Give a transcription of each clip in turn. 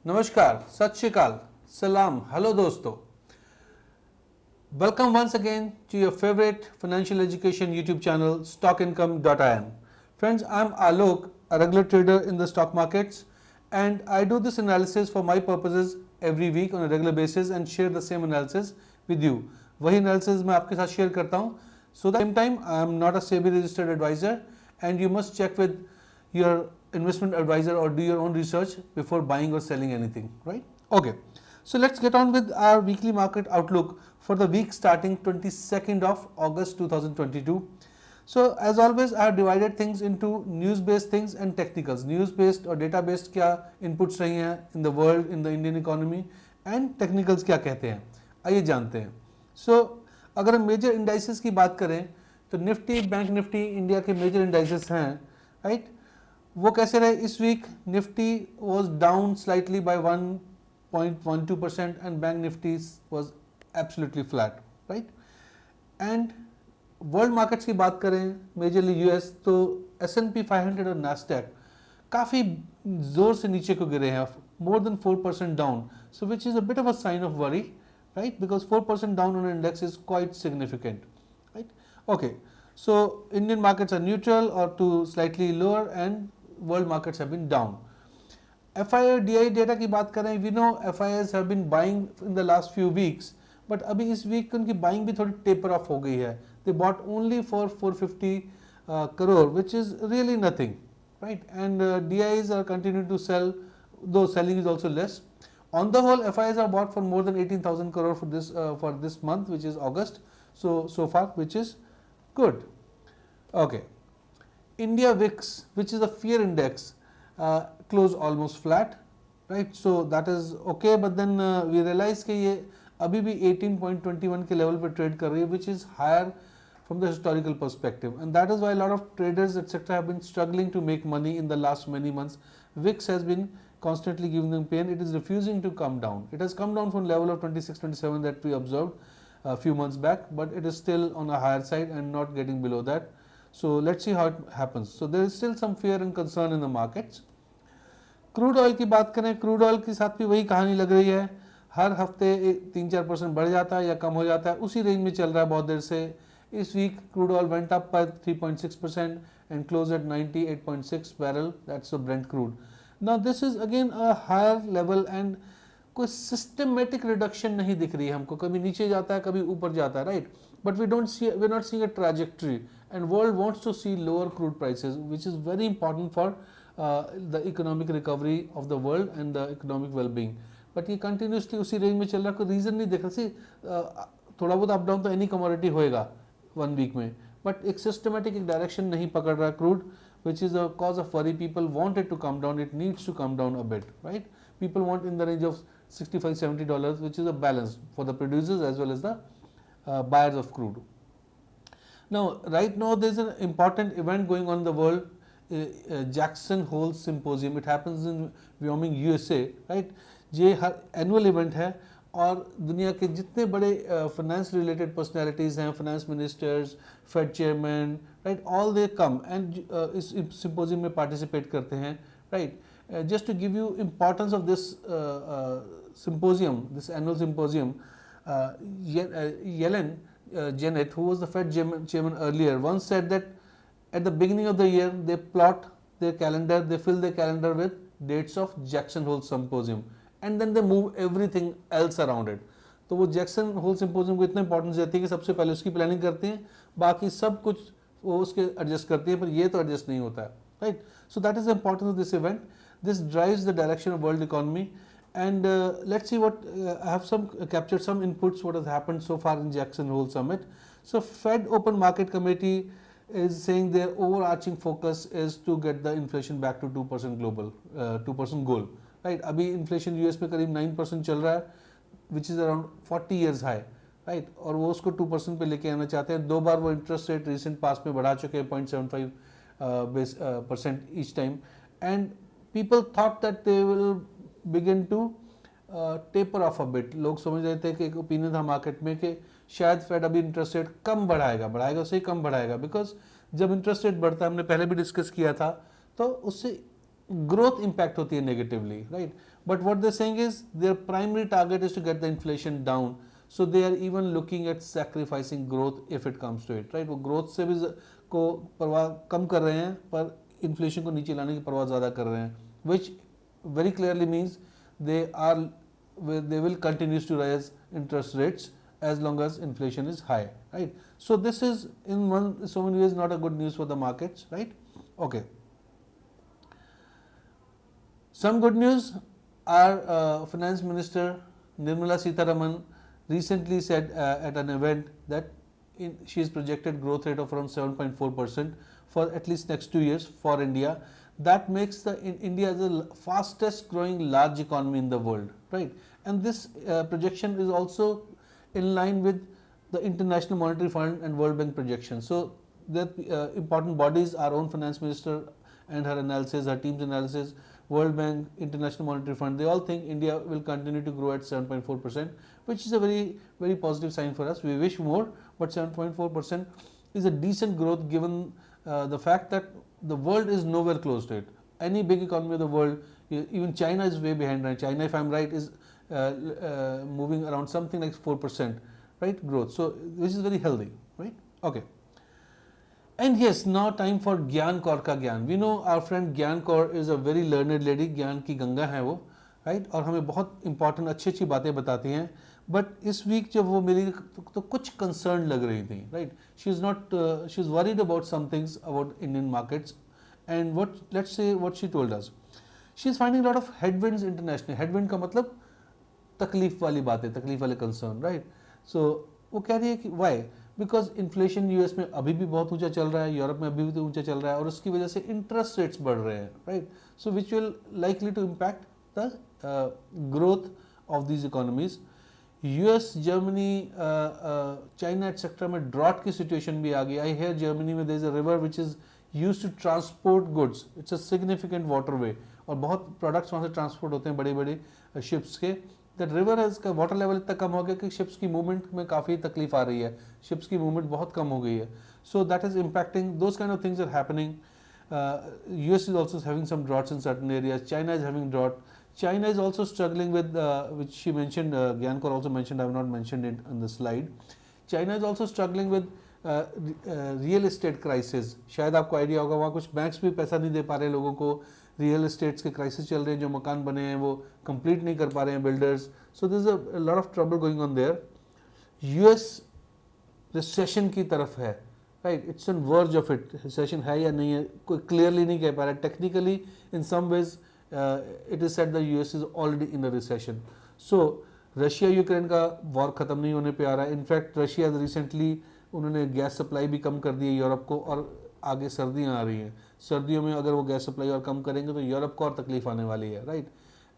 नमस्कार, सत श्री अकाल, सलाम, hello दोस्तों. Welcome once again to your favorite financial education YouTube channel stockincome.in. Friends, I'm Alok, a regular trader in the stock markets, and I do this analysis for my purposes every week on a regular basis and share the same analysis with you. वही analysis मैं आपके साथ share करता हूँ. So at the same time, I am not a SEBI registered advisor, and you must check with your investment advisor or do your own research before buying or selling anything, right? Okay, so let's get on with our weekly market outlook for the week starting 22nd of August 2022. So as always, I have divided things into news based things and technicals. News based or data based क्या inputs रही हैं in the world, in the Indian economy, and technicals क्या कहते हैं, आइए जानते हैं. So अगर हम मेजर इंडाइसेस की बात करें तो निफ्टी बैंक निफ्टी इंडिया के मेजर इंडाइसेस हैं, राइट. वो कैसे रहे इस week? Nifty was down slightly by 1.12% and bank Nifty was absolutely flat, right. And world markets की बात करें मेजरली यूएस, तो S&P 500 और नैस्डैक काफ़ी ज़ोर से नीचे को गिरे हैं, more than 4% down, so which is a bit of a sign of worry, right, because 4% down on an index is quite significant, right? Okay, so Indian markets are neutral or to slightly lower and world markets have been down. FII DI data की बात करें, we know FIIs have been buying in the last few weeks, but अभी इस week उनकी buying भी थोड़ी taper off हो गई है. They bought only for 450 crore, which is really nothing, right? And DIs are continuing to sell, though selling is also less. On the whole, FIIs are bought for more than 18,000 crore for this month, which is August. So far, which is good. Okay, India VIX, which is a fear index, closed almost flat, right? So that is okay. But then we realize कि ये अभी भी 18.21 के level पे trade कर रही है, which is higher from the historical perspective, and that is why a lot of traders etc. have been struggling to make money in the last many months. VIX has been constantly giving them pain. It is refusing to come down. It has come down from level of 26-27 that we observed a few months back, but it is still on a higher side and not getting below that. So let's see how it happens. So there is still some fear and concern in the markets. Crude oil की बात करें, crude oil के साथ भी वही कहानी लग रही है. हर हफ्ते 3-4% बढ़ जाता है या कम हो जाता है, उसी रेंज में चल रहा है बहुत देर से. इस week crude oil went up by 3.6% and closed at 98.6 barrel. That's the Brent crude. Now this is again a higher level and कोई systematic reduction नहीं दिख रही है हमको. कभी नीचे जाता है, कभी ऊपर जाता है, right? But we're not seeing a trajectory, and world wants to see lower crude prices, which is very important for the economic recovery of the world and the economic well-being. But ये continuously उसी range में चल रहा है, कोई reason नहीं दिख रहा. सी थोड़ा बहुत अप डाउन तो एनी कमोडिटी होएगा 1 वीक में, बट एक सिस्टमेटिक एक डायरेक्शन नहीं पकड़ रहा crude, which is a cause of worry. People want it to come down. It needs to come down a bit, right? People want in the range of $65-70, which is a balance for the producers as well as the buyers of crude. Now, right now, there's an important event going on in the world, Jackson Hole Symposium. It happens in Wyoming, USA, right? ये हर annual event है, और दुनिया के जितने बड़े finance related personalities हैं, finance ministers, Fed chairman, right, all they come and इस symposium में पार्टिसिपेट करते हैं, right. Just to give you importance of this symposium, this annual symposium, Yellen Janet, who was the Fed chairman earlier, once said that at the beginning of the year they plot their calendar, they fill their calendar with dates of Jackson Hole Symposium, and then they move everything else around it. तो वो Jackson Hole symposium को इतना importance देती है कि सबसे पहले उसकी प्लानिंग करते हैं, बाकी सब कुछ वो उसके एडजस्ट करती है, पर ये तो एडजस्ट नहीं होता है, right. So that is the importance of this event. This drives the direction of world economy, and let's see what I have captured some inputs what has happened so far in Jackson Hole Summit. So Fed Open Market Committee is saying their overarching focus is to get the inflation back to 2% global 2% goal, right? अभी inflation US में करीब 9% चल रहा है, which is around 40 years high, right? और वो उसको 2% पे लेके आना चाहते हैं. 2 बार वो इंटरेस्ट रेट रिसेंट पास में बढ़ा चुके हैं 0.75% each time, and people thought that they will begin to taper off a bit. लोग समझ रहे थे कि एक ओपिनियन था मार्केट में कि शायद फेड अभी इंटरेस्ट रेट कम बढ़ाएगा उससे कम बढ़ाएगा, बिकॉज जब इंटरेस्ट रेट बढ़ता है, हमने पहले भी डिस्कस किया था, तो उससे growth impact होती है negatively, right? But what they're saying is their primary target is to get the inflation down, so they are even looking at sacrificing growth if it comes to it, right? वो growth से भी को परवाह कम कर रहे हैं, पर inflation को नीचे लाने की परवाह ज़्यादा कर रहे हैं, which very clearly means they will continue to raise interest rates as long as inflation is high, right? So this is in so many ways not a good news for the markets, right? Okay. Some good news. Our Finance Minister Nirmala Sitharaman recently said at an event that she has projected growth rate of around 7.4% for at least next 2 years for India. That makes India the fastest growing large economy in the world, right? And this projection is also in line with the International Monetary Fund and World Bank projections. So the important bodies, our own Finance Minister and her analysis, her team's analysis, World Bank, International Monetary Fund, they all think India will continue to grow at 7.4%, which is a very, very positive sign for us. We wish more, but 7.4% is a decent growth given the fact that the world is nowhere close to it. Any big economy of the world, even China is way behind. Right? China, if I'm right, is moving around something like 4%, right, growth. So which is very healthy, right? Okay. And yes, now time for Gyan Kaur ka Gyan. We know our friend Gyan Kaur is a very learned lady. Gyan की गंगा है वो, right? और हमें बहुत important अच्छी बातें बताती हैं. But इस week जब वो मिली तो कुछ concern लग रही थी, right? She's worried about some things about Indian markets, and let's say what she told us. She's finding a lot of headwinds internationally. Headwind का मतलब तकलीफ वाली बातें, तकलीफ वाले concern, right? So वो कह रही है कि why? बिकॉज इन्फ्लेशन यूएस में अभी भी बहुत ऊंचा चल रहा है, यूरोप में अभी भी ऊंचा चल रहा है, और उसकी वजह से इंटरेस्ट रेट्स बढ़ रहे हैं, right? So which will likely to impact the growth of these economies. US, Germany, China etcetera में ड्रॉट की सिचुएशन भी आ गई. आई हेयर जर्मनी में there is a river which is used to transport goods. It's a significant waterway, और बहुत products वहाँ से ट्रांसपोर्ट होते हैं बड़े बड़े शिप्स के. दैट रिवर का वाटर लेवल इतना कम हो गया कि शिप्स की मूवमेंट में काफ़ी तकलीफ आ रही है, शिप्स की मूवमेंट बहुत कम हो गई है. So that is impacting, those kind of things are happening. US is also having some droughts in certain areas. China is having drought. China is also struggling with, which she mentioned, Gyan Kaur also mentioned, I have not mentioned it on the slide. China is also struggling with real estate crisis. शायद आपको idea होगा, वहाँ कुछ banks भी पैसा नहीं दे पा रहे लोगों को. रियल एस्टेट्स के क्राइसिस चल रहे हैं, जो मकान बने हैं वो कंप्लीट नहीं कर पा रहे हैं builders. So this is a lot of trouble going on their. US recession की तरफ है, right? It's on verge of it. Recession है या नहीं है कोई क्लियरली नहीं कह पा रहा है. Technically in some ways it is said the US is already in a recession. So Russia Ukraine का वॉर खत्म नहीं होने पे आ रहा है. इनफैक्ट रशिया रिसेंटली उन्होंने गैस सप्लाई भी कम कर दी है यूरोप को, और आगे सर्दियां आ रही हैं. सर्दियों में अगर वो गैस सप्लाई और कम करेंगे तो यूरोप को और तकलीफ आने वाली है, राइट?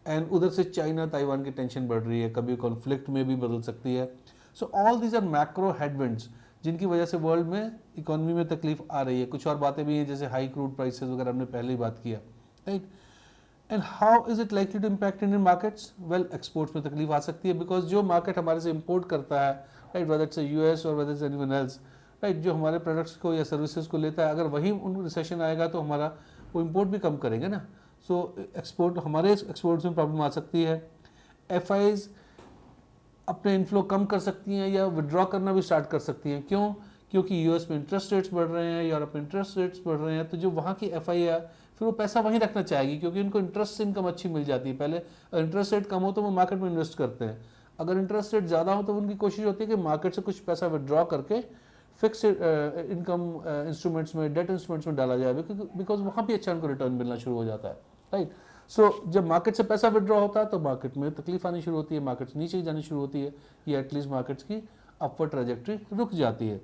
एंड उधर से चाइना ताइवान की टेंशन बढ़ रही है, कभी कॉन्फ्लिक्ट में भी बदल सकती है. So all these are macro headwinds जिनकी वजह से वर्ल्ड में इकोनॉमी में तकलीफ आ रही है. कुछ और बातें भी हैं जैसे हाई क्रूड प्राइसेस वगैरह, हमने पहले ही बात किया, right? And how is it likely to impact Indian markets? Well, exports में तकलीफ आ सकती है, बिकॉज जो मार्केट हमारे से इम्पोर्ट करता है, राइट, वेदर इट्स यूएस और whether it's anyone else, right, जो हमारे प्रोडक्ट्स को या सर्विसेज को लेता है, अगर वही उन रिसेशन आएगा तो हमारा वो इम्पोर्ट भी कम करेंगे ना. सो एक्सपोर्ट, हमारे एक्सपोर्ट्स में प्रॉब्लम आ सकती है. एफआईज अपने इनफ्लो कम कर सकती हैं या विड्रॉ करना भी स्टार्ट कर सकती हैं. क्यों? क्योंकि यूएस में इंटरेस्ट रेट्स बढ़ रहे हैं, यूरोप में इंटरेस्ट रेट्स बढ़ रहे हैं. तो जो वहाँ की एफआई है फिर वो पैसा वहीं रखना चाहेगी, क्योंकि उनको इंटरेस्ट इनकम अच्छी मिल जाती है. पहले इंटरेस्ट रेट कम हो तो वो मार्केट में इन्वेस्ट करते हैं. अगर इंटरेस्ट रेट ज़्यादा हो तो उनकी कोशिश होती है कि मार्केट से कुछ पैसा विड्रॉ करके फिक्स इनकम इंस्ट्रूमेंट्स में, डेट इंस्ट्रूमेंट्स में डाला जाए, बिकॉज वहाँ भी अच्छा उनको रिटर्न मिलना शुरू हो जाता है, राइट? सो जब मार्केट से पैसा विड्रॉ होता है तो मार्केट में तकलीफ आनी शुरू होती है, मार्केट नीचे जानी शुरू होती है, या एटलीस्ट मार्केट्स की अपवर्ड ट्रैजेक्टरी रुक जाती है.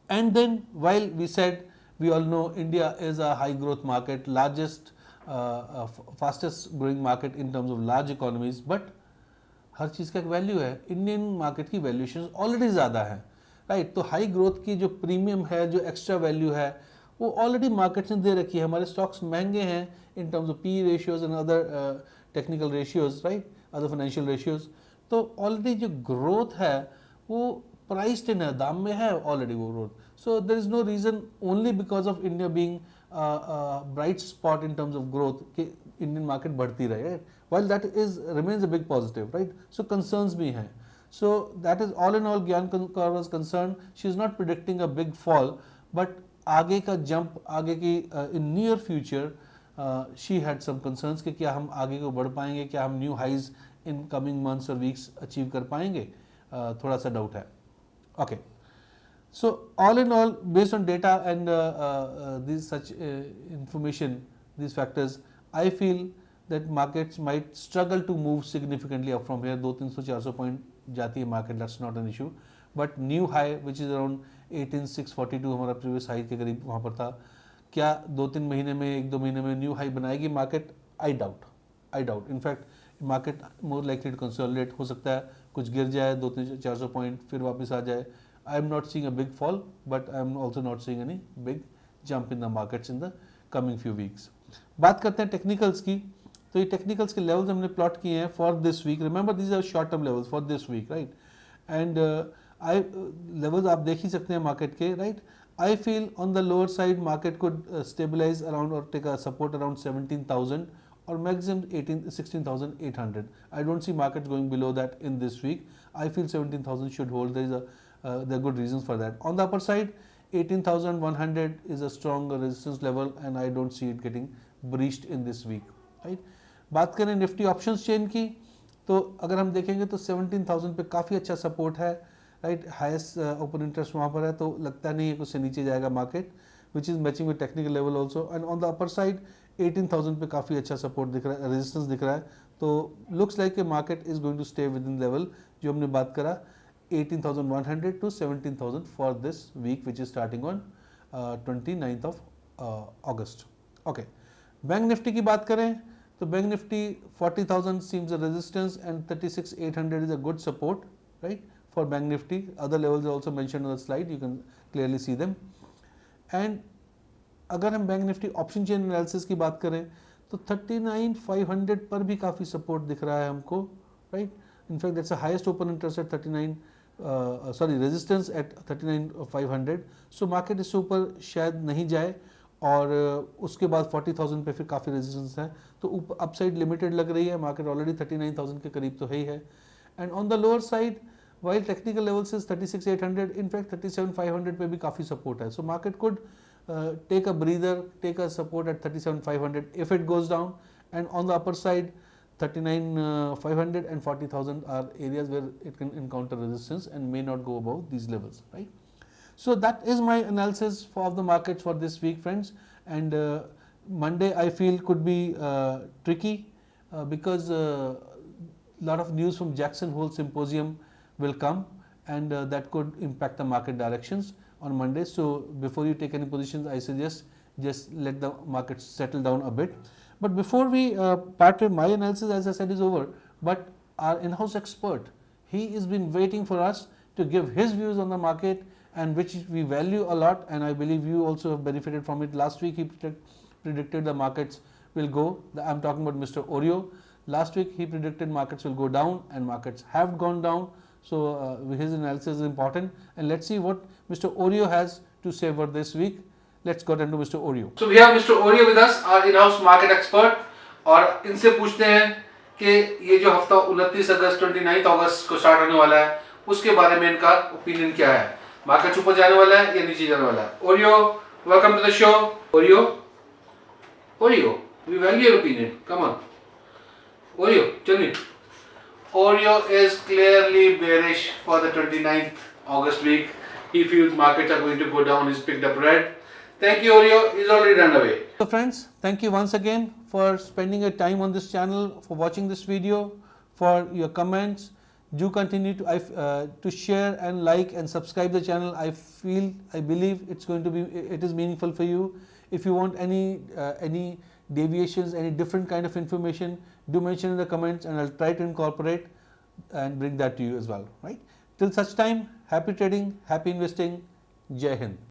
And then while we said, we all know India is a high growth market, largest fastest growing market in terms of large economies, but हर चीज़ का एक वैल्यू है. इंडियन मार्केट की वैल्यूएशन ऑलरेडी ज़्यादा है, राइट? तो हाई ग्रोथ की जो प्रीमियम है, जो एक्स्ट्रा वैल्यू है, वो ऑलरेडी मार्केट ने दे रखी है. हमारे स्टॉक्स महंगे हैं इन terms of P ratios and other technical ratios, right, other financial ratios. तो ऑलरेडी जो ग्रोथ है वो प्राइस्ड इन है, दाम में है ऑलरेडी वो growth. So there is no reason only because of India being bright spot in terms of growth कि Indian market बढ़ती रहे, right? While that remains a big positive, right? So concerns भी हैं. So that is all in all Gyan Kaur was concerned. She is not predicting a big fall, but आगे का jump, आगे की in near future she had some concerns कि क्या हम आगे को बढ़ पाएंगे, क्या हम new highs in coming months or weeks achieve कर पाएंगे, थोड़ा सा doubt है. Okay. So all in all, based on data and these such information, these factors, I feel that markets might struggle to move significantly up from here. 200-300-400 point जाती है market, that's not an issue. But new high which is around 18,642 हमारा previous high के करीब वहाँ पर था, क्या 2-3 महीने में, 1-2 महीने में new high बनाएगी market? I doubt. In fact, market more likely to consolidate. हो सकता है कुछ गिर जाए 200-400 point, फिर वापस आ जाए. I am not seeing a big fall, but I am also not seeing any big jump in the markets in the coming few weeks. बात करते हैं टेक्निकल्स की. तो ये टेक्निकल्स के लेवल्स हमने प्लॉट किए हैं for this week. Remember these are short term levels for this week, right? And levels आप देख ही सकते हैं मार्केट के, right? I feel on the lower side market could stabilize around or take a support around 17,000 or maximum 16,800. I don't see markets going below that in this week. I feel 17,000 should hold. There are good reasons for that. On the upper side, 18,100 is a strong resistance level and I don't see it getting breached in this week, right? बात करें Nifty options chain की, तो अगर हम देखेंगे तो 17,000 पे काफ़ी अच्छा सपोर्ट है, राइट? हाईएस्ट ओपन इंटरेस्ट वहाँ पर है, तो लगता नहीं है कुछ से नीचे जाएगा market, which is matching with technical level also. And on the upper side 18,000 पे काफ़ी अच्छा सपोर्ट दिख रहा है, रेजिस्टेंस दिख रहा है. तो looks like a market is going to stay within level जो हमने बात करा, 18,100 to 17,000 for this week, which is starting on 29th of August. Okay, bank Nifty की बात करें तो bank Nifty 40,000 seems a resistance and 36,800 is a good support, right, for bank nifty. Other levels are also mentioned on the slide, you can clearly see them. And अगर हम bank Nifty option chain analysis की बात करें तो 39,500 पर भी काफ़ी support दिख रहा है हमको, right? In fact that's the highest open interest eight 39 resistance at 39,500. So market इससे ऊपर शायद नहीं जाए और उसके बाद 40,000 पे फिर काफ़ी रेजिस्टेंस है, तो अपसाइड लिमिटेड लग रही है. मार्केट ऑलरेडी 39,000 के करीब तो है ही है. And on the lower side while technical levels is 36,800, in fact 37,500 पे भी काफ़ी सपोर्ट है. So market could take a breather, take a support at 37,500 if it goes down, and on the upper side 39,500 and 40,000 are areas where it can encounter resistance and may not go above these levels, right? So that is my analysis for the markets for this week, friends. And Monday I feel could be tricky because lot of news from Jackson Hole Symposium will come, and that could impact the market directions on Monday. So before you take any positions, I suggest just let the market settle down a bit. But before we part with my analysis, as I said, is over, but our in-house expert, he has been waiting for us to give his views on the market, and which we value a lot, and I believe you also have benefited from it. Last week he predicted the markets will go, I'm talking about Mr. Oreo. Last week he predicted markets will go down, and markets have gone down. So his analysis is important, and let's see what Mr. Oreo has to say for this week. Let's go into Mr. Oreo. So we have Mr. Oreo with us, our in-house market expert, और इनसे पूछते हैं कि ये जो हफ्ता 29 अगस्त 29 अगस्त को start होने वाला है, उसके बारे में इनका ओपिनियन क्या है? मार्केट ऊपर जाने वाला है या नीचे जाने वाला है? Oreo, welcome to the show. Oreo, we value your opinion. Come on, Oreo, tell me. Oreo is clearly bearish for the 29th August week. He feels markets are going to go down. He's picked up red. Thank you, Oreo. He's already run away. So friends, thank you once again for spending your time on this channel, for watching this video, for your comments. Do continue to share and like and subscribe the channel. I believe it is meaningful for you. If you want any deviations, any different kind of information, do mention in the comments, and I'll try to incorporate and bring that to you as well, right? Till such time, happy trading, happy investing. Jai Hind.